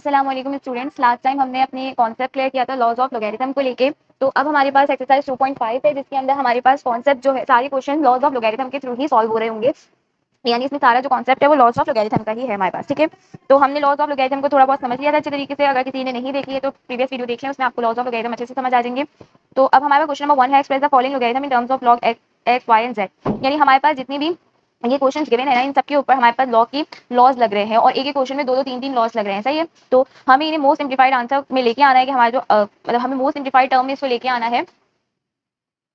अस्सलाम वालेकुम students. Last time हमने अपने कॉन्सेप्ट क्लियर किया था लॉज ऑफ लॉगरिथम को लेके। तो अब हमारे पास एक्सरसाइज 2.5 है जिसके अंदर हमारे पास कॉन्सेप्ट जो है सारे क्वेश्चन लॉज ऑफ लॉगरिथम के थ्रू ही सॉल्व हो रहे होंगे। यानी इसमें सारा जो कॉन्सेप्ट है वो लॉज ऑफ लॉगरिथम का ही है हमारे पास। ठीक है, तो हमने लॉज ऑफ लॉगरिथम को थोड़ा बहुत समझ लिया था अच्छे तरीके से। अगर किसी ने नहीं देखी है तो प्रीवियस वीडियो देख लें, उसमें आपको लॉज ऑफ लॉगरिथम अच्छे से समझ आ जाएंगे। तो अब हमारा क्वेश्चन नंबर 1 है express the following logarithm in terms of log x y and z. यानी हमारे पास जितनी भी ये क्वेश्चंस गिवन है ना, इन सबके ऊपर हमारे पास लॉ की लॉज लग रहे हैं और एक एक क्वेश्चन में दो दो तीन तीन लॉज लग रहे हैं। सही है, तो हमें इन्हें मोस्ट सिंप्लीफाइड आंसर में लेके आना है कि हमारा जो मतलब हमें मोस्ट सिंप्लीफाइड टर्म में इसको लेके आना है,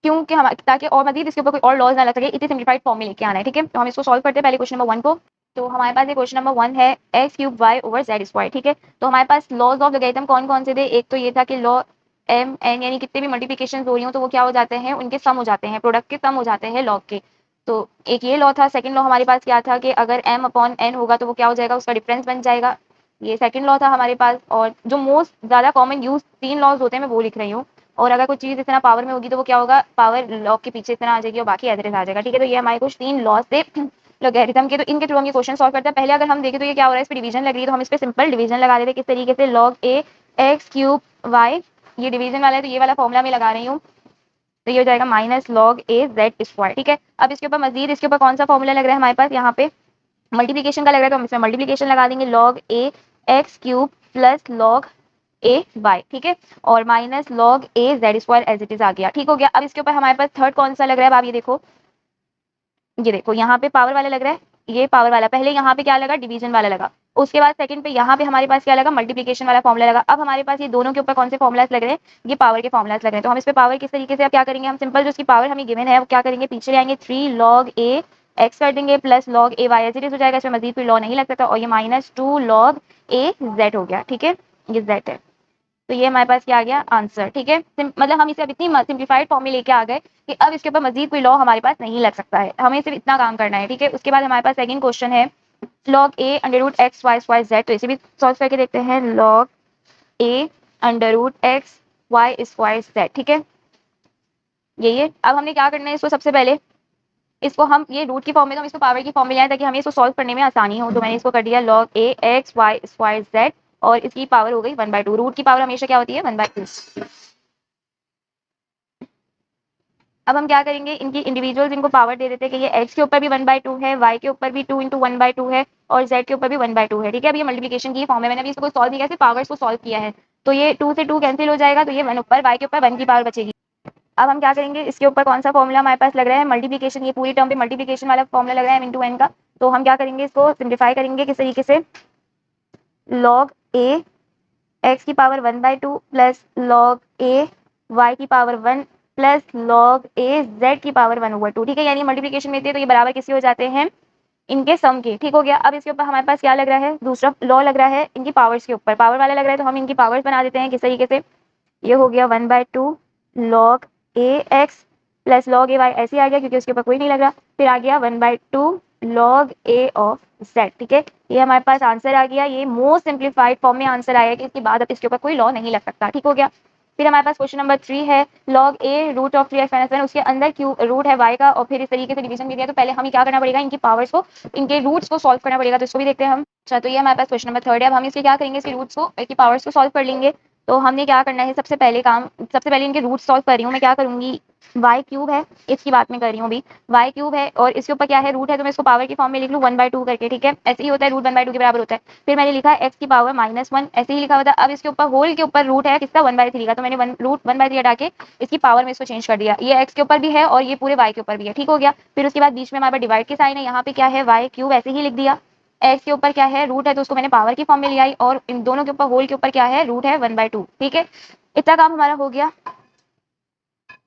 क्योंकि हम ताकि और मजीद इसके ऊपर कोई और लॉज ना लग सके, इतने सिंप्लीफाइड फॉर्म में लेके आना है। ठीक है, तो हम इसको सॉल्व करते हैं पहले क्वेश्चन नंबर 1 को। तो हमारे पास ये क्वेश्चन नंबर 1 है x cube y over z square. ठीक है, तो हमारे पास लॉज ऑफ लॉगरिथम कौन कौन से थे। एक तो ये था कि लॉ एम एन, यानी कितने भी मल्टीप्लिकेशन हो रही हो तो वो क्या हो जाते हैं, उनके सम हो जाते हैं, प्रोडक्ट के सम हो जाते हैं लॉग के। तो एक ये लॉ था। सेकंड लॉ हमारे पास क्या था कि अगर m अपॉन n होगा तो वो क्या हो जाएगा, उसका डिफरेंस बन जाएगा। ये सेकंड लॉ था हमारे पास। और जो मोस्ट ज्यादा कॉमन यूज 3 लॉज होते हैं मैं वो लिख रही हूँ। और अगर कोई चीज इस तरह पावर में होगी तो वो क्या होगा, पावर लॉग के पीछे इस तरह आ जाएगी और बाकी एज इट इज आ जाएगा। ठीक है, तो ये हमारे कुछ 3 लॉज थे लॉगरिथम के। तो इनके थ्रू हम ये क्वेश्चन सॉल्व करते हैं। पहले अगर हम देखें तो ये क्या हो रहा है, इस पे डिवीजन लग रही है तो हम इस पे सिंपल डिवीजन लगा देते हैं। किस तरीके से, log a x cube Y, ये डिवीजन वाला है तो ये वाला फॉर्मूला में लगा रही हूँ। तो ये हो जाएगा minus log a z square. ठीक है, अब इसके ऊपर मजीद इसके ऊपर कौन सा फॉर्मूला लग रहा है हमारे पास, यहाँ पे मल्टीप्लिकेशन का लग रहा है तो हम इसमें मल्टीप्लिकेशन लगा देंगे, log a x cube plus log a y. ठीक है, और minus log a z square as it is आ गया। ठीक हो गया। अब इसके ऊपर हमारे पास थर्ड कौन सा लग रहा है, अब आप ये देखो यहाँ पे पावर वाला लग रहा है, ये पावर वाला। पहले यहाँ पे क्या लगा, डिवीजन वाला लगा। उसके बाद सेकंड पे यहाँ पे हमारे पास क्या लगा, मल्टीप्लिकेशन वाला फॉर्मूला लगा। अब हमारे पास ये दोनों के ऊपर कौन से फॉर्मुलाज लग रहे हैं, ये पावर के फॉर्मुलाज लग रहे हैं। तो हम इस पे पावर किस तरीके से अब क्या करेंगे, हम सिंपल जो इसकी पावर हमें गिवन है वो क्या करेंगे, पीछे ले आएंगे, 3 लॉग ए एक्स कर देंगे plus log a y as it is हो जाएगा। इसमें मजीद कोई लॉ नहीं लग सकता। और ये माइनस 2 लॉग ए जेड हो गया। ठीक है, ये जेड है। तो ये हमारे पास क्या आ गया, आंसर। ठीक है, मतलब हम इसे अब इतनी सिंप्लीफाइड फॉर्म में लेके आ गए कि अब इसके ऊपर मजीद कोई लॉ हमारे पास नहीं लग सकता है, हमें सिर्फ इतना काम करना है। ठीक है, उसके बाद हमारे पास सेकंड क्वेश्चन है log a under root x y square z. तो इसे भी सॉल्व करके देखते हैं, log a under root x y square z. ठीक है, यही है। अब हमने क्या करना है, इसको सबसे पहले इसको हम ये रूट की फॉर्म में, तो हम इसको पावर की फॉर्म में ले आए ताकि हमें इसको सॉल्व करने में आसानी हो। तो मैंने इसको कर दिया log a x y square Z और इसकी पावर हो गई 1/2। रूट की पावर हमेशा क्या होती है, 1/2। अब हम क्या करेंगे, इनकी इंडिविजुअल्स इनको पावर दे देते हैं कि ये x के ऊपर भी 1/2 है, y के ऊपर भी 2 इंटू 1/2 है और z के ऊपर भी 1/2 है। ठीक है, अभी ये मल्टीप्लिकेशन की फॉर्म है, मैंने अभी इसको सॉल्व नहीं किया, सिर्फ पावर्स को सॉल्व किया है। तो ये 2 से 2 कैंसिल हो जाएगा, तो ये 1 ऊपर, y के ऊपर 1 की पावर बचेगी। अब हम क्या करेंगे, इसके ऊपर कौन सा फॉर्मूला हमारे पास लग रहा है, मल्टीप्लिकेशन, ये पूरी टर्म पे मल्टीप्लिकेशन वाला फॉर्मूला लग रहा है m इंटू n का। तो हम क्या करेंगे, इसको सिंप्लीफाई करेंगे किस तरीके से, लॉग ए एक्स की power 1/2 plus log a Y की power 1 plus log a Z की पावर 1/2। ठीक है, यानी मल्टीप्लिकेशन में थे तो ये बराबर किसके हो जाते हैं, इनके सम के। ठीक हो गया। अब इसके ऊपर हमारे पास क्या लग रहा है, दूसरा लॉ लग रहा है इनकी पावर्स के ऊपर, पावर वाला लग रहा है तो हम इनकी पावर्स बना देते हैं किस तरीके से, ये हो गया 1/2 log a x plus log a Y, ऐसे आ गया क्योंकि उसके ऊपर कोई नहीं लग रहा। फिर आ गया 1/2 लॉग ए ऑफ जेड। ठीक है, ये हमारे पास आंसर आ गया। ये मोस्ट सिंप्लीफाइड फॉर्म में आंसर आया कि इसके बाद अब इसके ऊपर कोई लॉ नहीं लग सकता। ठीक हो गया। फिर हमारे पास क्वेश्चन नंबर 3 है log a root of 3x minus 1, उसके अंदर क्यू रूट है y का और फिर इस तरीके से डिवीजन भी दिया। तो पहले हमें क्या करना पड़ेगा, इनकी पावर्स को, इनके रूट्स को सॉल्व करना पड़ेगा। तो इसको भी देखते हैं हम। अच्छा, तो ये हमारे पास क्वेश्चन नंबर 3 है। अब हम इसके क्या करेंगे, इसके रूट्स को, इसकी पावर्स को सॉल्व कर लेंगे। तो हमने क्या करना है, सबसे पहले काम, सबसे पहले इनके रूट सॉल्व कर रही हूँ मैं। क्या करूंगी, y क्यूब है, इसकी बात मैं कर रही हूँ अभी, y क्यूब है और इसके ऊपर क्या है, रूट है, तो मैं इसको पावर की फॉर्म में लिख लूँ 1/2 करके। ठीक है, ऐसे ही होता है, रूट 1/2 के बराबर होता है। फिर मैंने लिखा x की पावर -1, ऐसे ही लिखा हुआ था। अब इसके ऊपर होल के ऊपर रूट है किसका, 1/3 का, तो मैंने रूट 1/3 हटा के इसकी पावर में इसको चेंज कर दिया। ये x के ऊपर भी है और ये पूरे y के ऊपर भी है। ठीक हो गया। फिर उसके बाद बीच में हमारे पास डिवाइड के साइन है, यहाँ पे क्या है, y क्यूब, ऐसे ही लिख दिया। एक्स के ऊपर क्या है, रूट है, तो उसको मैंने पावर की फॉर्म में लिया और इन दोनों के ऊपर होल के ऊपर क्या है, रूट है 1/2। ठीक है, इतना काम हमारा हो गया।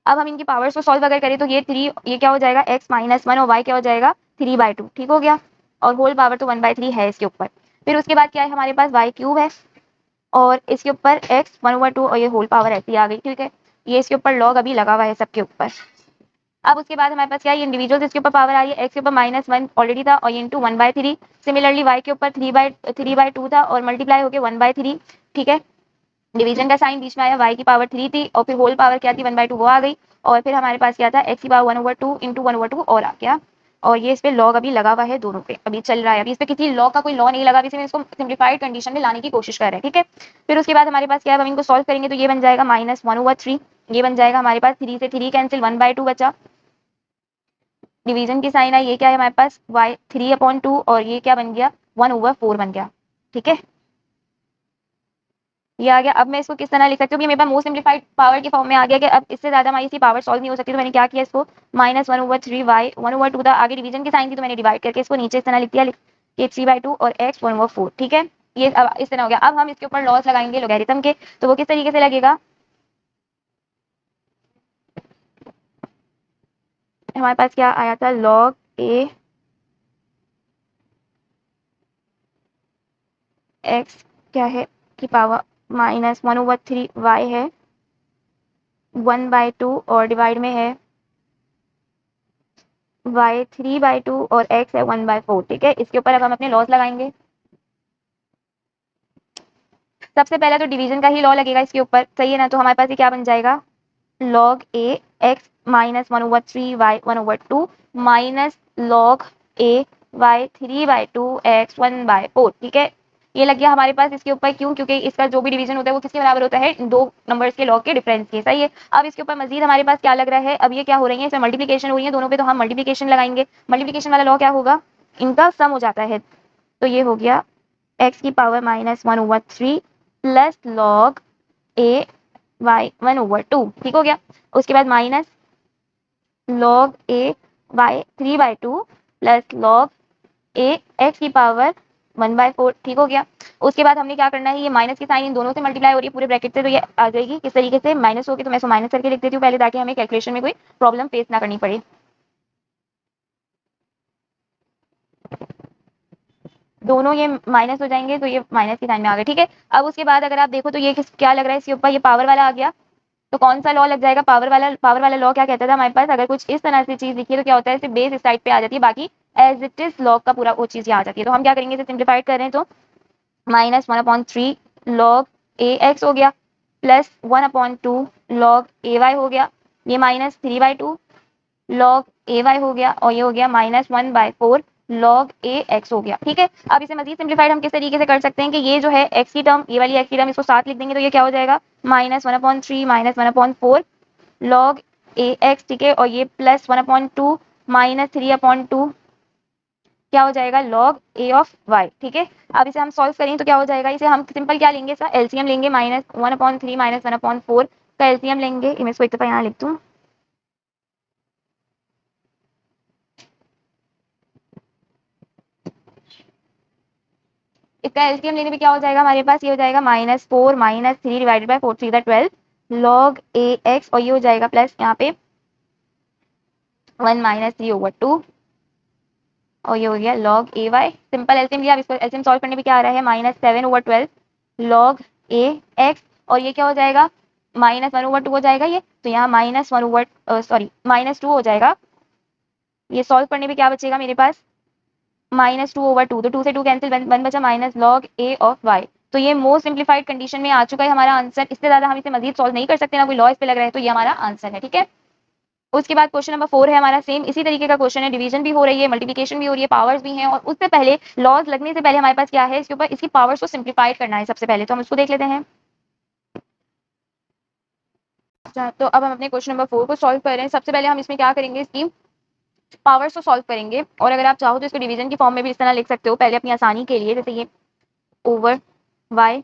अब हम इनकी पावर्स को सॉल्व अगर करें तो ये 3, ये क्या हो जाएगा, x -1 और y क्या हो जाएगा 3/2। ठीक हो गया, और होल पावर तो 1/3 है इसके ऊपर। फिर उसके बाद क्या है, हमारे पास y क्यूब है और इसके ऊपर x 1/2 और ये होल पावर ऐसी आ गई। ठीक है, ये इसके ऊपर लॉग अभी लगा हुआ है सबके ऊपर। अब उसके बाद हमारे पास क्या है, ये इंडिविजुअल्स इसके ऊपर पावर आ रही है, x के ऊपर -1 ऑलरेडी था और ये इंटू 1/3। सिमिलरली y के ऊपर 3/2 था और मल्टीप्लाई होकर 1/3। ठीक है, डिवीजन का साइन बीच में आया, y की पावर 3 थी और फिर होल पावर क्या थी, 1/2 वो आ गई। और फिर हमारे पास क्या था, x की पावर 1/2 इंटू 1/2 और आ गया। और ये इस पे लॉग अभी लगा हुआ है दोनों पे, अभी चल रहा है, अभी इस पे किसी लॉग का कोई लॉ नहीं लगा, अभी इसको सिंप्लीफाइड कंडीशन में लाने की कोशिश कर रहे हैं, ठीक है। फिर उसके बाद हमारे पास क्या है, हम इनको सॉल्व करेंगे तो ये बन जाएगा -1/3, ये बन जाएगा हमारे पास 3 से 3 कैंसिल, 1/2 बचा, डिवीजन की साइन है, ये क्या है हमारे पास y 3/2 और ये क्या बन गया 1/4 बन गया, ठीक है। ये आ गया। अब मैं इसको किस तरह लिख सकती हूँ कि मेरे पास मोस्ट सिंप्लीफाइड पावर की फॉर्म में आ गया कि अब इससे ज्यादा हमारी इसकी पावर सॉल्व नहीं हो सकती, तो मैंने क्या किया, इसको -1/3y 1/2 था, आगे डिवीजन की साइन थी तो मैंने डिवाइड करके इसको नीचे इस तरह लिख दिया, कि 3/2 और x 1/4, ठीक है। ये अब इस तरह हो गया। अब हम इसके ऊपर लॉस लगाएंगे लोगैरिथम के, तो वो किस तरीके से लगेगा, हमारे पास क्या आया था, log a x क्या है की पावर -1/3y है 1/2 और डिवाइड में है y 3/2 और x है 1/4, ठीक है। इसके ऊपर अब हम अपने लॉस लगाएंगे। सबसे पहले तो डिवीजन का ही लॉ लगेगा इसके ऊपर, सही है ना। तो हमारे पास ये क्या बन जाएगा, log a x -1/3y 1/2 minus log a y 3/2 x 1/4, ठीक है। ये लग गया हमारे पास इसके ऊपर, क्यों, क्योंकि इसका जो भी डिवीजन होता है वो किसके बराबर होता है, दो नंबर्स के लॉग के डिफरेंस के, सही है। अब इसके ऊपर मजीद हमारे पास क्या लग रहा है, अब ये क्या हो रही है, इसमें मल्टीप्लीकेशन हो रही है दोनों पे, तो हम मल्टीप्लीकेशन लगाएंगे। मल्टीप्लीकेशन वाला लॉ क्या होगा, इनका सम हो जाता है, तो ये हो गया x की power -1/3 plus log a y 1/2, ठीक हो गया। उसके बाद minus log a y 3/2 plus log a x की पावर 1/4, ठीक हो गया। उसके बाद हमने क्या करना है, ये माइनस की साइन इन दोनों से मल्टीप्लाई हो रही है पूरे ब्रैकेट से, तो ये आ जाएगी किस तरीके से, माइनस होगी, तो मैं इसको माइनस करके लिख देती हूँ पहले, ताकि हमें कैलकुलेशन में कोई प्रॉब्लम फेस ना करनी पड़े। दोनों ये माइनस हो जाएंगे, तो ये माइनस की साइन में आ गए, ठीक है। अब उसके बाद अगर आप देखो तो ये क्या लग रहा है इसके ऊपर, ये पावर वाला आ गया, तो कौन सा लॉ लग जाएगा, पावर वाला लॉ क्या कहता था हमारे पास, अगर कुछ इस तरह से चीज लिखी है तो क्या होता है, सिर्फ बेस इस साइड पे आ जाती है, बाकी एज इट इज लॉग का पूरा वो चीज यहाँ आ जाती है। तो हम क्या करेंगे, इसे सिंप्लीफाइड कर रहे हैं, तो -1/3 log a x हो गया प्लस 1/2 log a y हो गया, ये -3/2 log a y हो गया, और ये हो गया -1/4 log a x हो गया, ठीक है। अब इसे मजीद सिंप्लीफाइड हम किस तरीके से कर सकते हैं कि ये जो है x की टर्म, ये वाली x की टर्म, इसको साथ लिख देंगे, तो ये क्या हो जाएगा -1/3 -1/4 log a x, ठीक है, और ये प्लस 1/2 -3/2 क्या हो जाएगा log a ऑफ y, ठीक है। अब इसे हम सॉल्व करें तो क्या हो जाएगा, इसे हम सिंपल क्या लेंगे, इसका एलसीएम लेंगे, -1/3 -1/4 का एलसीएम लेंगे, मैं इसको एक दफा यहाँ लिख दूं, इसका एलसीएम लेने पे क्या हो जाएगा हमारे पास, ये हो जाएगा -4 -3 divided by 4 3 12 log a x, और ये हो जाएगा प्लस यहाँ पे 1 -3/2, और ये हो गया log a y, simple LCM लिया। अब इसको एलसीएम सॉल्व करने पे क्या आ रहा है, -7/12 log a x, और ये क्या हो जाएगा -1/2 हो जाएगा ये, तो यहाँ -2 हो जाएगा। ये सॉल्व करने पे क्या बचेगा मेरे पास, -2/2, तो 2 से 2 कैंसिल, 1 बचा, minus log a of y। तो ये मोस्ट सिंप्लीफाइड कंडीशन में आ चुका है हमारा आंसर, इससे ज्यादा हम इसे मजीद सॉल्व नहीं कर सकते, ना कोई लॉ इस पे लग रहा है, तो ये हमारा आंसर है, ठीक है। उसके बाद क्वेश्चन नंबर 4 है हमारा, सेम इसी तरीके का क्वेश्चन है, डिवीजन भी हो रही है, मल्टीप्लिकेशन भी हो रही है, पावर्स भी हैं, और उससे पहले लॉज लगने से पहले हमारे पास क्या है, इसके ऊपर इसकी पावर्स को सिंप्लीफाइड करना है सबसे पहले, तो हम इसको देख लेते हैं। अच्छा, तो अब हम अपने क्वेश्चन नंबर 4 को सॉल्व कर रहे हैं। सबसे पहले हम इसमें क्या करेंगे, इसकी पावर्स को सॉल्व करेंगे, और अगर आप चाहो तो इसको डिवीजन की फॉर्म में भी इस तरह लिख सकते हो पहले अपनी आसानी के लिए, जैसे ये ओवर y,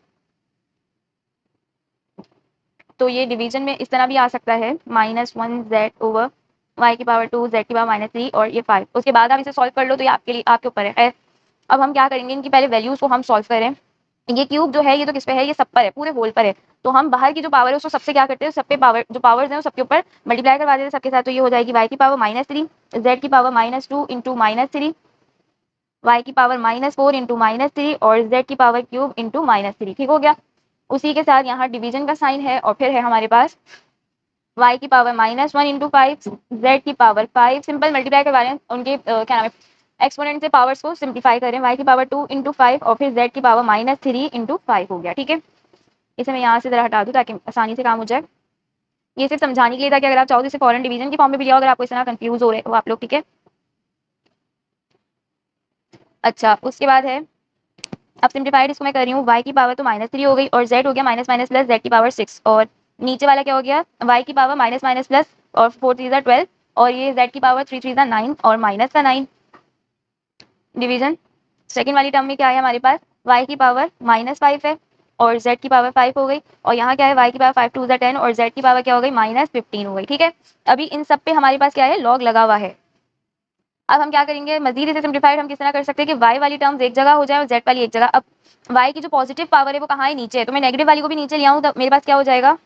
तो ये डिवीजन में इस तरह भी आ सकता है -1z ओवर y की पावर 2 z की पावर -3 और ये 5। उसके बाद आप इसे सॉल्व कर लो, तो ये आपके लिए आपके ऊपर है। खैर, अब हम क्या करेंगे, इनकी पहले वैल्यूज को हम सॉल्व करें। ये क्यूब जो है ये तो किस पे है, ये सब पर है, पूरे होल पर है, तो हम बाहर की जो पावर है उसको सबसे क्या करते हैं, सब पे पावर जो पावर्स हैं वो सबके ऊपर मल्टीप्लाई करवा देते हैं सबके साथ, तो ये हो जाएगी y की पावर -3 z की पावर -2 इंटू -3 y की पावर -4 इंटू -3 और z की पावर क्यूब इंटू -3, ठीक हो गया। उसी के साथ यहाँ डिवीजन का साइन है, और फिर है हमारे पास y की पावर -1 इंटू 5 z की पावर 5, सिंपल मल्टीप्लाई करवा रहे हैं उनके क्या नाम है, एक्सपोनेंट से पावर्स को सिंप्लीफाई करें, y की पावर 2 इंटू 5 और फिर z की पावर -3 इंटू 5 हो गया, ठीक है। इसे मैं यहाँ से जरा हटा दूँ ताकि आसानी से काम हो जाए। ये सिर्फ समझाने के लिए था कि अगर आप चाहो तो इसे फॉरेन डिवीजन की फॉर्म में भी लिया, अगर आपको इस तरह कंफ्यूज हो रहे हो आप लोग, ठीक है। अच्छा उसके बाद है, अब सिंप्लीफाइड इसको मैं कर रही हूँ, y की पावर तो -3 हो गई और z हो गया माइनस माइनस प्लस z की पावर 6, और नीचे वाला क्या हो गया, y की पावर माइनस माइनस प्लस और 4 3 12, और ये z की पावर 3 3 9 और माइनस का 9 डिवीजन। सेकंड वाली टर्म में क्या है हमारे पास, y की पावर -5 है और z की पावर 5 हो गई, और यहाँ क्या है y की पावर 5 2 10 और z की पावर क्या हो गई -15 हो गई। ठीक है, अभी इन सब पे हमारे पास क्या है, लॉग लगा हुआ है। अब हम क्या करेंगे, मजीद इसे सिंप्लीफाइड हम किस तरह कर सकते हैं कि y वाली टर्म्स एक जगह हो जाए और z वाली एक जगह। अब y की जो पॉजिटिव पावर है वो कहाँ है, नीचे है, तो मैं नेगेटिव वाली को भी नीचे ले आऊँ तो मेरे पास क्या हो जाएगा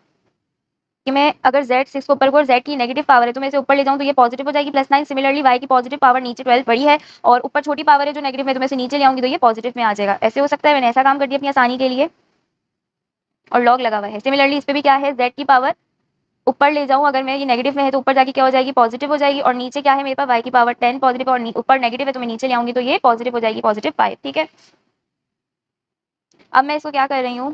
कि मैं अगर z 6 को ऊपर को और z की नेगेटिव पावर है तो मैं इसे ऊपर ले जाऊँ तो ये पॉजिटिव हो जाएगी +9। सिमिलरली y की पॉजिटिव पावर नीचे 12 बड़ी है और ऊपर छोटी पावर है जो नेगेटिव है, तो मैं इसे नीचे ले आऊंगी तो ये पॉजिटिव में आ जाएगा। ऐसे हो सकता है, मैंने ऐसा काम कर दिया अपनी आसानी के लिए, और लॉग लगा हुआ है। सिमिलरली इस पे भी क्या है, z की पावर ऊपर ले जाऊं, अगर मैं ये नेगेटिव में है तो ऊपर जाके क्या हो जाएगी, पॉजिटिव हो जाएगी, और नीचे क्या है मेरे पास y की पावर 10 पॉजिटिव और ऊपर नेगेटिव है तो मैं नीचे ले आऊंगी तो ये पॉजिटिव हो जाएगी +5। ठीक है, अब मैं इसको क्या कर रही हूँ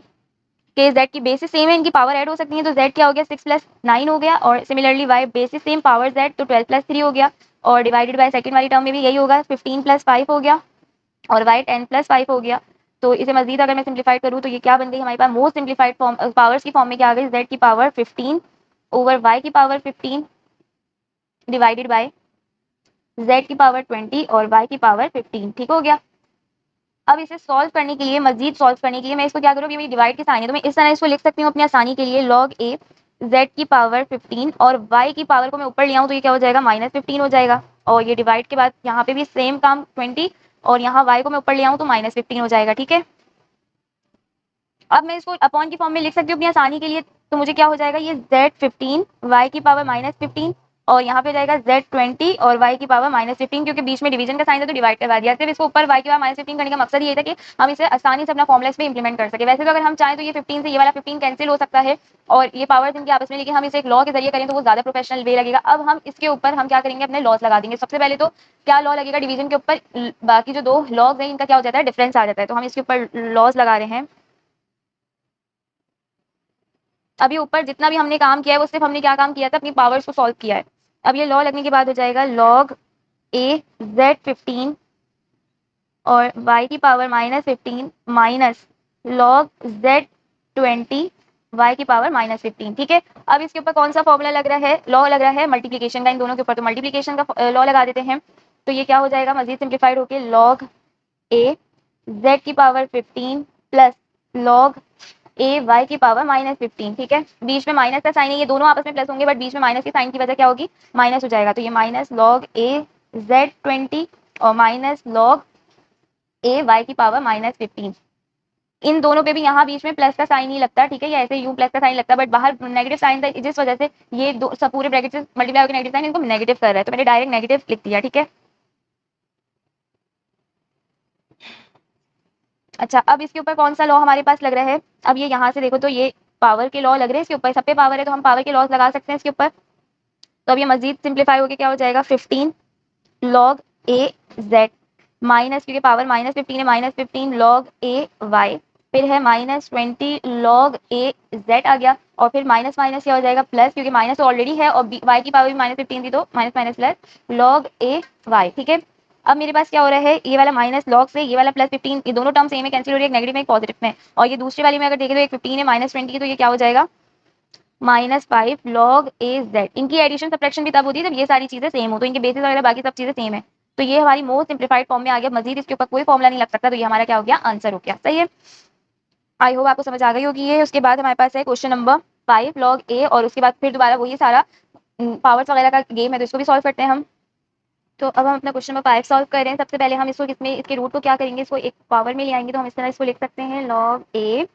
कि z की बेसिस सेम है, इनकी पावर ऐड हो सकती है, तो z क्या हो गया 6 + 9 हो गया, और similarly y basis same power z तो 12 + 3 हो गया, और डिवाइडेड बाय सेकंड वाली टर्म में भी यही होगा 15 + 5 हो गया, और y 10 + 5 हो गया। तो इसे मजीद अगर मैं सिंप्लीफाइड करूँ तो ये क्या बन गई हमारे पास, मोस्ट सिंप्लीफाइड फॉर्म पावर्स की फॉर्म में क्या आ गई, z की पावर 15 ओवर y की पावर 15 डिवाइडेड बाय z की पावर 20 और y की पावर 15। ठीक हो गया, अब इसे सॉल्व करने के लिए, मजीद सॉल्व करने के लिए मैं इसको क्या करूँ, ये मेरी डिवाइड की साइन है तो मैं इस तरह इसको लिख सकती हूँ अपनी आसानी के लिए, log a z की पावर 15 और y की पावर को मैं ऊपर ले आऊँ तो ये क्या हो जाएगा -15 हो जाएगा, और ये डिवाइड के बाद यहाँ पे भी सेम काम 20 और यहाँ y को मैं ऊपर ले आऊँ तो -15 हो जाएगा। ठीक है, अब मैं इसको अपॉन की फॉर्म में लिख सकती हूँ अपनी आसानी के लिए, तो मुझे क्या हो जाएगा, ये z15 y की पावर -15 और यहाँ पे जाएगा z20 और y की पावर -15, क्योंकि बीच में डिवीजन का साइन है तो डिवाइड करवा दिया। सिर्फ इसको ऊपर y की पावर -15 करने का मकसद ये था कि हम इसे आसानी से अपना फॉर्मुला पे इंप्लीमेंट कर सके। वैसे तो अगर हम चाहें तो ये 15 से ये वाला 15 कैंसिल हो सकता है और ये पावर्स इनकी आपस में, लेकिन हम इसे एक लॉ के जरिए करें तो वो ज्यादा प्रोफेशनल वे लगेगा। अब हम इसके ऊपर हम क्या करेंगे, अपने लॉस लगा देंगे। सबसे पहले तो क्या लॉ लगेगा डिवीजन के ऊपर, बाकी जो दो लॉग हैं इनका क्या हो जाता है, डिफरेंस आ जाता है, तो हम इसके ऊपर लॉस लगा रहे हैं। अभी ऊपर जितना भी हमने काम किया है वो सिर्फ हमने क्या काम किया था, अपनी पावर्स को सॉल्व किया है। अब ये लॉ लगने के बाद हो जाएगा log a z15 और y की power -15 minus log z20 y की पावर -15। ठीक है, अब इसके ऊपर कौन सा फॉर्मूला लग रहा है, लॉ लग रहा है मल्टीप्लीकेशन का इन दोनों के ऊपर, तो मल्टीप्लीकेशन का लॉ लगा देते हैं। तो ये क्या हो जाएगा, मजीद सिंप्लीफाइड होके log a z की power 15 plus log a y की पावर -15। ठीक है, बीच में माइनस का साइन है, ये दोनों आपस में प्लस होंगे बट बीच में माइनस के साइन की वजह क्या होगी, माइनस हो जाएगा, तो ये माइनस log a z20 और माइनस log a y की पावर -15। इन दोनों पे भी यहाँ बीच में प्लस का साइन ही लगता है। ठीक है, या ऐसे यूं प्लस का साइन लगता है बट बाहर नेगेटिव साइन था, जिस वजह से ये दो सब पूरे ब्रैकेट से मल्टीप्लाई होकर नेगेटिव साइन इनको नेगेटिव कर रहा है, तो मैंने डायरेक्ट नेगेटिव लिख दिया। ठीक है, अच्छा अब इसके ऊपर कौन सा लॉ हमारे पास लग रहा है, अब ये यहाँ से देखो तो ये पावर के लॉ लग रहे हैं इसके ऊपर, सब पे पावर है तो हम पावर के लॉस लगा सकते हैं इसके ऊपर। तो अब ये मजीद सिंप्लीफाई होकर क्या हो जाएगा, 15 log a z माइनस, क्योंकि पावर -15 है, -15 log a y, फिर है -20 log a z आ गया, और फिर माइनस माइनस क्या हो जाएगा प्लस, क्योंकि माइनस तो ऑलरेडी है और y की पावर भी -15 थी तो minus minus plus log a y। ठीक है, अब मेरे पास क्या हो रहा है, ये वाला माइनस लॉग से ये वाला +15, ये दोनों टर्म सेम है, कैंसिल हो रही है, एक नेगेटिव में एक पॉजिटिव में, और ये दूसरी वाली में अगर देखें तो एक 15 है -20 तो ये क्या हो जाएगा -5 log a z। इनकी एडिशन सब्ट्रैक्शन भी तब होती है जब ये सारी चीजें सेम हो, तो इनके बेसिस वगैरह बाकी सब चीजें सेम है, तो ये हमारी मोस्ट सिंप्लीफाइड फॉर्म में आ गया। मजीद इसके ऊपर कोई फॉर्मुला नहीं लग सकता, तो ये हमारा क्या हो गया, आंसर हो गया। सही है, आई होप आपको समझ आ गई होगी ये। उसके बाद हमारे पास है क्वेश्चन नंबर 5 log a, और उसके बाद फिर दोबारा वही सारा पावर्स वगैरह का गेम है, तो इसको भी सॉल्व करते हैं हम। तो अब हम अपना क्वेश्चन नंबर 5 सॉल्व कर रहे हैं। सबसे पहले हम इसको किसमें, इसके रूट को क्या करेंगे, इसको एक पावर में ले आएंगे, तो हम इस तरह इसको लिख सकते हैं log a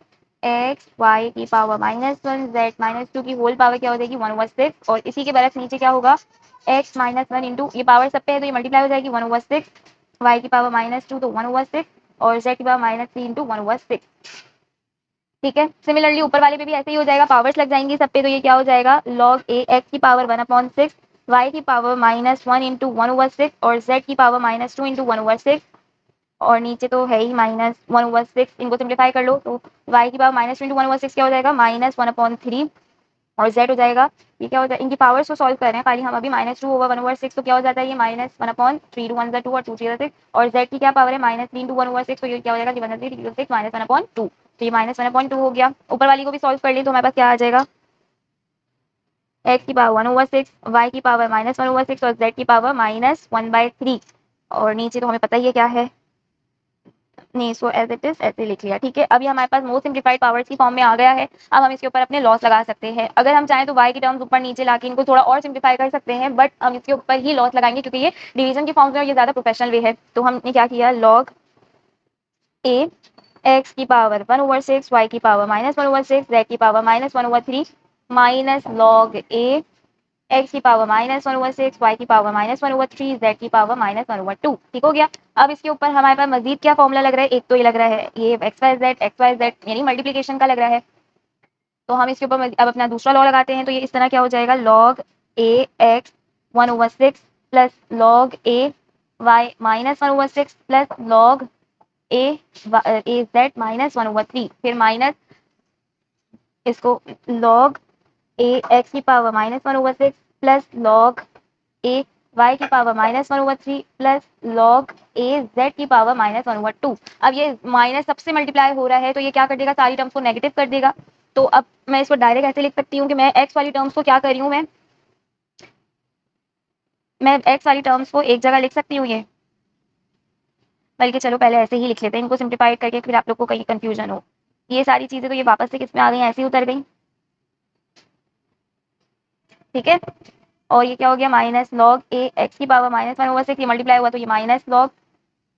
x y की पावर -1 z -2 की होल पावर क्या हो जाएगी 1/6, और इसी के बरक्स नीचे क्या होगा x -1 इंटू, ये पावर सब पे है तो ये मल्टीप्लाई हो जाएगी 1/6, y की पावर -2 तो 1/6 और z की पावर -3 इंटू 1/6। ठीक है, सिमिलरली ऊपर वाले पे भी ऐसे ही हो जाएगा, पावर्स लग जाएंगी सब पे, तो ये क्या हो जाएगा log a x की पावर 1/6, y की पावर -1 इंटू 1/6 और z की पावर -2 इंटू 1/6, और नीचे तो है ही -1/6, इनको सिंप्लीफाई कर लो तो y की पावर -2 इंटू 1/6 क्या हो जाएगा -1/3 और z हो जाएगा, ये क्या होता है, इनकी पावर्स को सॉल्व कर रहे हैं खाली हम अभी, -2/1/6, तो क्या हो जाता है ये -1/3, 2 1 2 और 2 3 6, और z की क्या पावर है -3 to 1/6, तो ये क्या हो जाएगा 3 3 3 6 -1/2, तो ये -1/2 हो गया। ऊपर वाली को भी सॉल्व कर ली तो हमारे पास क्या आ जाएगा, x की पावर 1/6, y की पावर -1/6 और z की पावर -1/3, और नीचे तो हमें पता ही है क्या है, नहीं इसको एज इट इज ऐसे लिख लिया, ठीक है। अब ये हमारे पास मोस्ट सिंप्लीफाइड पावर्स की फॉर्म में आ गया है। अब हम इसके ऊपर अपने लॉस लगा सकते हैं, अगर हम चाहें तो y की टर्म्स ऊपर नीचे लाके इनको थोड़ा और सिंप्लीफाई कर सकते हैं, बट हम इसके ऊपर ही लॉस लगाएंगे क्योंकि ये डिवीजन की फॉर्म में और ये ज्यादा प्रोफेशनल वे है। तो हमने क्या किया, log a x की पावर 1/6, y की पावर -1/6, z की power -1/3 minus log a x की पावर -1/6, y की पावर -1/3, z की पावर -1/2, ठीक हो गया। अब इसके ऊपर हमारे पास मजीद क्या फॉर्मूला लग रहा है, एक तो ये लग रहा है ये एक्स वाई जेड यानी मल्टीप्लीकेशन का लग रहा है, तो हम इसके ऊपर अब अपना दूसरा लॉ लगाते हैं, तो ये इस तरह क्या हो जाएगा, log a x 1/6 plus log a y -1/6 plus log a z -1/3, फिर माइनस इसको log a x की power -1/6 plus log a y की power -1/3 plus log a z की पावर -1/2। अब ये माइनस सबसे मल्टीप्लाई हो रहा है तो ये क्या कर देगा, सारी टर्म्स को नेगेटिव कर देगा। तो अब मैं इसको डायरेक्ट ऐसे लिख सकती हूँ कि मैं x वाली टर्म्स को क्या कर रही हूँ, मैं x वाली टर्म्स को एक जगह लिख सकती हूँ ये, बल्कि चलो पहले ऐसे ही लिख लेते हैं इनको सिंप्लीफाइड करके, फिर आप लोग को कहीं कंफ्यूजन हो। ये सारी चीजें तो ये वापस से किस में आ गई, ऐसे ही उतर गई, ठीक है। और ये क्या हो गया, माइनस लॉग ए एक्स की पावर -1/6, ये मल्टीप्लाई हुआ तो ये माइनस लॉग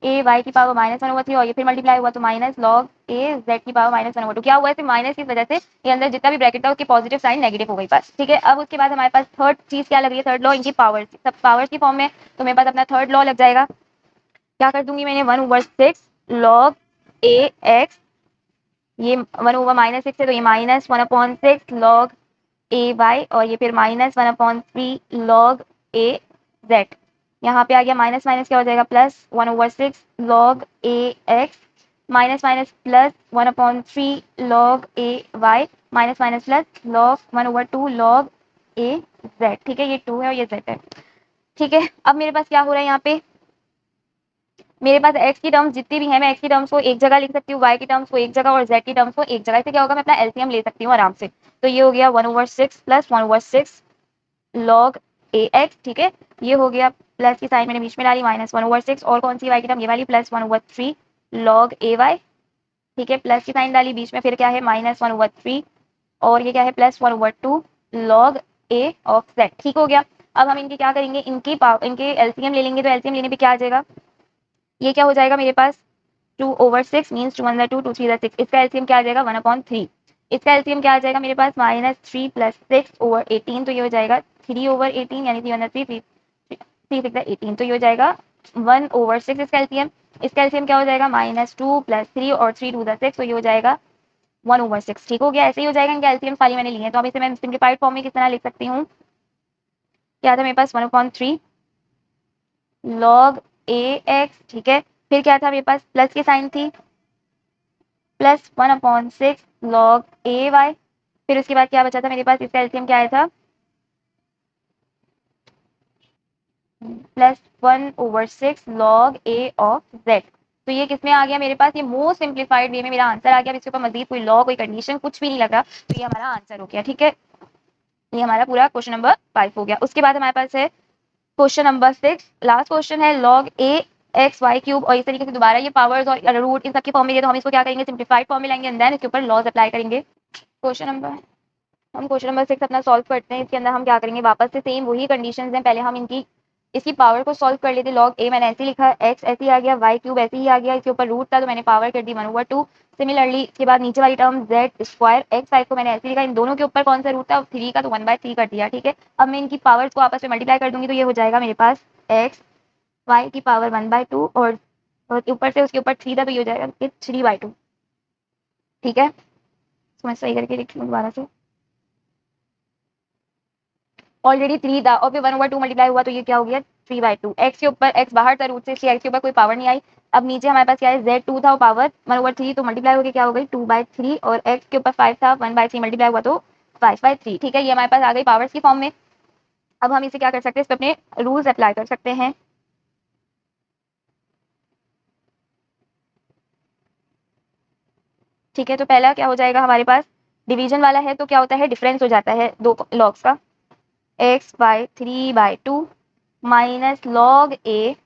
ए वाई की पावर -1/3, और ये फिर मल्टीप्लाई हुआ तो माइनस लॉग ए जेड की पावर -1/2। क्या हुआ है, सिर्फ माइनस की वजह से ये अंदर जितना भी ब्रैकेट था उसकी पॉजिटिव साइन नेगेटिव हो गई बस, ठीक है। अब उसके बाद हमारे पास थर्ड चीज क्या लग रही है, थर्ड लॉ इनकी पावर, सब पावर्स की फॉर्म में, तो मेरे पास अपना थर्ड लॉ लग जाएगा। क्या कर दूंगी मैंने, 1/6 लॉग ए एक्स, ये 1/-6 है तो ये -1/6 लॉग ए वाई, और ये फिर -1/3 लॉग ए जेड, यहाँ पे आ गया माइनस माइनस क्या हो जाएगा, +1/6 log a x minus minus plus 1/3 log a y minus minus plus log 1/2 log a z, ठीक है। ये 2 है और ये जेड है, ठीक है। अब मेरे पास क्या हो रहा है यहाँ पे, मेरे पास x की टर्म्स जितनी भी है, मैं x की टर्म्स को एक जगह लिख सकती हूँ, y की टर्म्स को एक जगह और z की टर्म्स को एक जगह, इससे क्या होगा, मैं अपना एलसीएम ले सकती हूँ आराम से। तो ये हो गया 1/6 प्लस 1/6 लॉग ए एक्स, ठीक है। ये हो गया, प्लस की साइन मैंने बीच में डाली, -1/6, और कौन सी y की टर्म, ये वाली, +1/3 लॉग ए वाई, ठीक है। प्लस की साइन डाली बीच में, फिर क्या है -1/3, और ये क्या है +1/2 लॉग ए ऑफ जेड, ठीक हो गया। अब हम इनके क्या करेंगे, इनके एलसीएम ले लेंगे, तो एलसीएम लेने पे क्या आ जाएगा, ये क्या हो जाएगा मेरे पास 2/6 मीन्स 2 1 2 2 3 6, इसका एलसीएम क्या आ जाएगा 1/3, इसका एलसीएम क्या आ जाएगा मेरे पास -3 + 6/18, तो ये हो जाएगा 3/18 यानी 3 1 3 3 3 6 18, तो ये हो जाएगा 1/6 इसका एलसीएम क्या हो जाएगा -2 + 3 और 3 2 6, तो ये हो जाएगा 1/6, ठीक हो गया। ऐसे ही हो जाएगा, इनके एलसीएम सारी मैंने लिए हैं, तो अब इसे मैं सिंप्लीफाइड फॉर्म में किस तरह लिख सकती हूँ, क्या था मेरे पास 1/3 लॉग ए एक्स, ठीक है। फिर क्या था मेरे पास, प्लस की साइन थी, प्लस 1/6 लॉग ए वाई, फिर उसके बाद क्या बचा था मेरे पास, इसका एलसीएम क्या आया था, +1/6 लॉग ए ऑफ जेड, तो ये किसमें आ गया मेरे पास, ये मोस्ट सिंप्लीफाइड वे में मेरा आंसर आ गया। अब इसके ऊपर मजीद कोई लॉ कोई कंडीशन कुछ भी नहीं लग रहा, तो ये हमारा आंसर हो गया, ठीक है। ये हमारा पूरा क्वेश्चन नंबर 5 हो गया। उसके बाद हमारे पास है क्वेश्चन नंबर 6, लास्ट क्वेश्चन है log a x y cube, और इस तरीके से दोबारा ये पावर्स और रूट इन सबके फॉर्म में दिए, तो हम इसको क्या करेंगे, सिंप्लीफाइड फॉर्म में लाएंगे एंड देन इसके ऊपर लॉज अप्लाई करेंगे। क्वेश्चन नंबर हम क्वेश्चन नंबर 6 अपना सॉल्व करते हैं। इसके अंदर हम क्या करेंगे, वापस से सेम वही कंडीशंस हैं, पहले हम इसकी पावर को सॉल्व कर लेते। log a मैंने ऐसे लिखा, x ऐसे ही आ गया, y क्यूब ऐसे ही आ गया, इसके ऊपर रूट था तो मैंने पावर कर दी 1/2। सिमिलरली इसके बाद नीचे वाली term z square x y को मैंने ऐसे लिखा, इन दोनों के ऊपर कौन सा रूट था, 3 का, तो 1/3 कर दिया, ठीक है। अब मैं इनकी पावर्स को आपस में मल्टीप्लाई कर दूंगी, तो ये हो जाएगा मेरे पास x y की पावर 1/2 और ऊपर से उसके ऊपर 3 था, तो ये हो जाएगा 3/2, ठीक है। तो मैं सही करके लिख लूँ दोबारा से, ऑलरेडी 3 था और फिर 1/2 मल्टीप्लाई हुआ तो ये क्या हो गया 3/2। एक्स के ऊपर एक्स बाहर था रूट से, इसलिए एक्स के ऊपर कोई पावर नहीं आई। अब नीचे हमारे पास क्या है, z2 था और पावर 1/3, तो मल्टीप्लाई हो गया क्या हो गई 2/3, और एक्स के ऊपर 5 था 1/3 मल्टीप्लाई हुआ तो 5/3। ठीक है, ये हमारे पास आ गई पावर्स की फॉर्म में। अब हम इसे क्या कर सकते हैं, इस पे अपने रूल्स अप्लाई कर सकते हैं। ठीक है, तो पहला क्या हो जाएगा हमारे पास, डिवीजन वाला है तो क्या होता है, डिफरेंस हो जाता है दो लॉग्स का, x/3/2 माइनस लॉग ए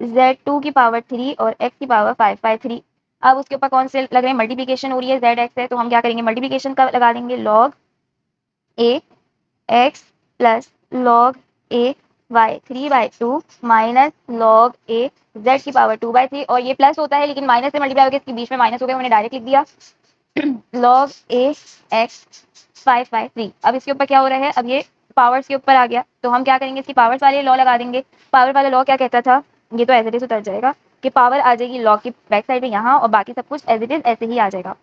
z2 की पावर 3 और x की पावर 5/3। अब उसके ऊपर कौन से लग रहे हैं, मल्टीप्लिकेशन हो रही है, z x है, तो हम क्या करेंगे, मल्टीप्लिकेशन का लगा देंगे, log A x plus log a Y 3/2 minus log A z की पावर 2/3। और ये प्लस होता है लेकिन माइनस से मल्टीप्लाई हो गया, इसके बीच में माइनस हो गया, मैंने डायरेक्ट लिख दिया लॉग ए एक्स 5/3। अब इसके ऊपर क्या हो रहा है, अब ये पावर्स के ऊपर आ गया, तो हम क्या करेंगे, इसकी पावर्स वाले लॉ लगा देंगे। पावर वाला लॉ क्या कहता था, ये तो एज इट इज उतर जाएगा कि पावर आ जाएगी लॉग की बैक साइड में यहाँ, और बाकी सब कुछ एज इट इज ऐसे ही आ जाएगा,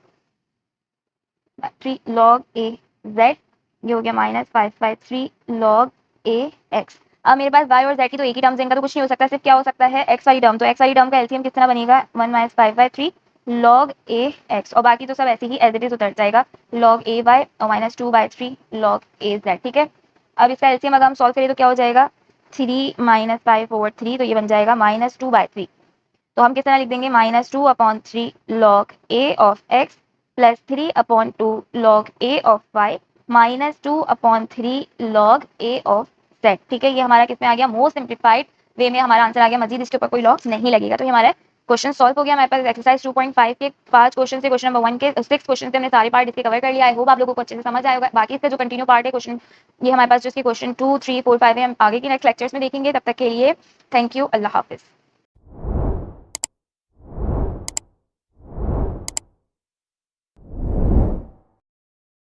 3 लॉग ए जेड, ये हो गया -5/3 लॉग ए एक्स। अब मेरे पास y और z की तो एक ही टर्म से, इनका तो कुछ नहीं हो सकता, सिर्फ क्या हो सकता है x वाली टर्म, तो x वाली टर्म का एलसीएम किस तरह बनेगा, 1 - 5/3 लॉग ए एक्स, और बाकी तो सब ऐसे ही एज इट इज उतर जाएगा, लॉग ए वाई और -2/3 लॉग ए जेड। ठीक है, अब इसका एलसीएम अगर हम सॉल्व करें तो क्या हो जाएगा, 3 - 5/3, तो ये बन जाएगा -2/3। तो हम किस तरह लिख देंगे, -2/3 log a of x plus 3/2 log a of y -2/3 log a of z. ठीक है, ये हमारा किस में आ गया, मोस्ट सिंप्लीफाइड वे में हमारा आंसर आ गया, मजीद इसके ऊपर कोई लॉग नहीं लगेगा। तो ये हमारा क्वेश्चन सॉल्व हो गया। हमारे पास एक्सरसाइज 2.5 के 5 क्वेश्चन से क्वेश्चन नंबर 1 के 6 क्वेश्चन से हमने सारे पार्ट इसके कवर कर लिया। आई होप आप लोगों को अच्छे से समझ आएगा। बाकी इसका जो कंटिन्यू पार्ट है क्वेश्चन, ये हमारे पास जो इसके क्वेश्चन 2, 3, 4, 5 है, हम आगे की नेक्स्ट लेक्चर्स में देखेंगे। तब तक के लिए थैंक यू, अल्लाह हाफिज।